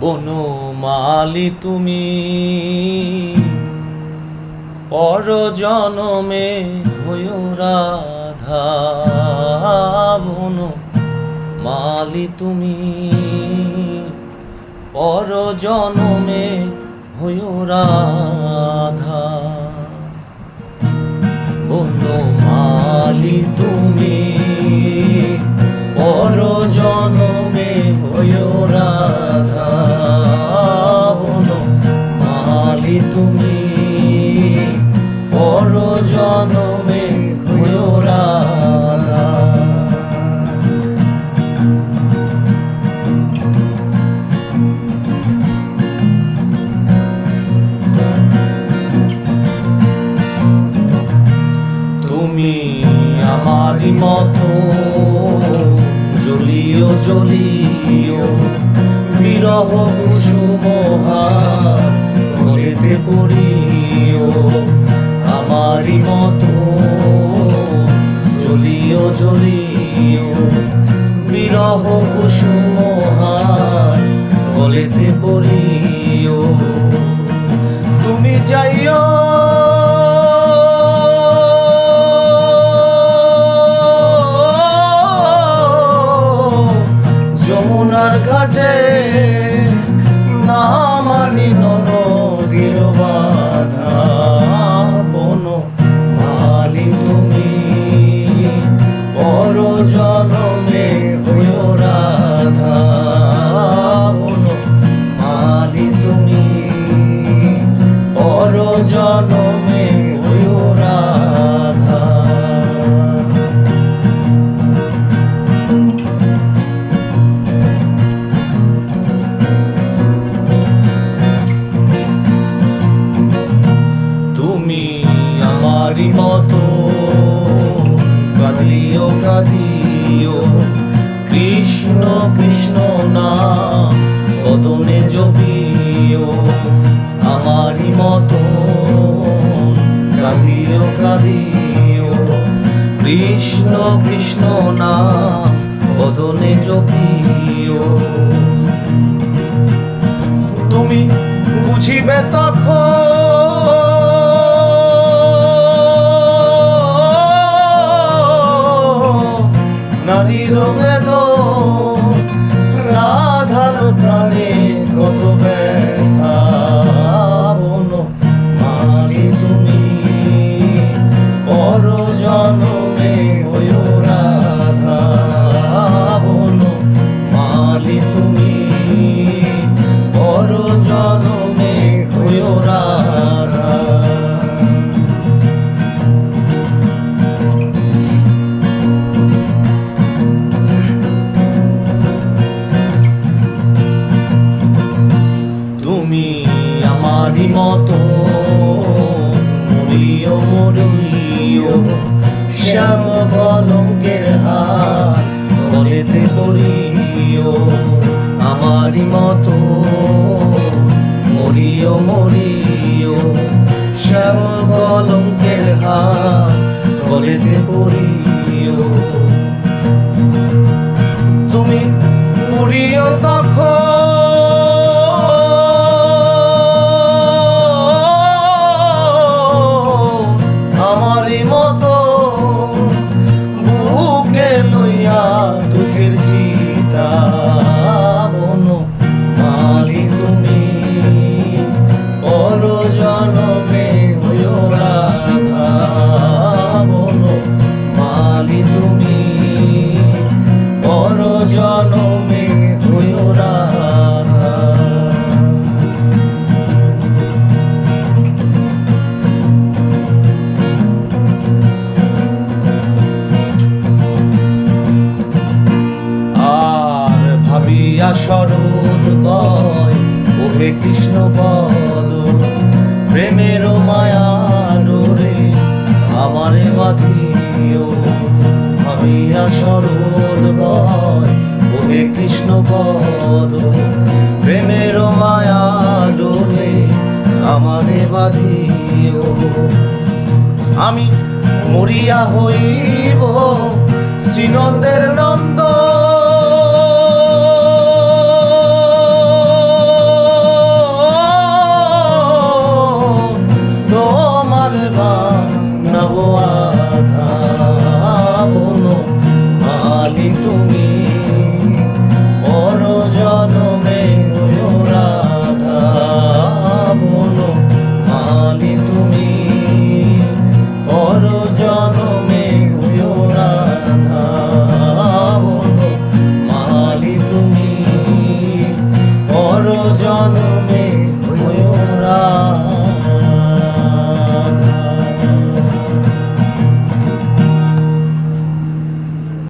বনমালী তুমি পর জনমে হইও রাধা, বনমালী তুমি পর জনমে হইও রাধা। বনমালী তুমি পর জনমে হইও রাধা, বনমালী তুমি পর জনমে হইও রাধা। তুমি আমারি মতো জ্বলিও জ্বলিও বিরহ কুসুমহার গলেতে পড়িও। আমারি মতো জ্বলিও জ্বলিও বিরহ কুসুমহার গলেতে পড়িও। তুমি যাইও যমুনার ঘাটে, না মানি নদীর বাধা। বনমালী তুমি পর জনমে হইও রাধা, বনমালী তুমি পর জনমে হইও রাধা। আমারি মতো কাঁদিও কাঁদিও কৃষ্ণ কৃষ্ণ নাম বদনে জপিও। আমারি মতো কাঁদিও কাঁদিও কৃষ্ণ কৃষ্ণ নাম বদনে জপিও। তুমি বুঝিবে তখন নারীর বেদন, রাধার প্রাণে কত ব্যথা। বনমালী তুমি পর জনমে হইও রাধা, বনমালী তুমি পর জনমে হইও রাধা। তুমি আমারি মতো মরিও মরিও শ্যাম কলঙ্কের হার গলেতে পড়িও। আমারি মতো মরিও মরিও শ্যাম কলঙ্কের হার গলেতে পড়িও। তুমি মরিও তখন আমারি মতো বুকে লইয়া দুঃখের চিতা। বনমালী তুমি পর জনমে হইও রাধা, বনমালী তুমি পর জনমে হইও রাধা। ভাবিয়া শরৎ কয় ওহে কৃষ্ণ পদ, প্রেমের মায়া ডোরে আমারে বাঁধিও। ভাবিয়া শরৎ কয় ওহে কৃষ্ণ পদ, প্রেমের মায়া ডোরে আমারে বাঁধিও। আমি মরিয়া হইব শ্রীনন্দের নন্দ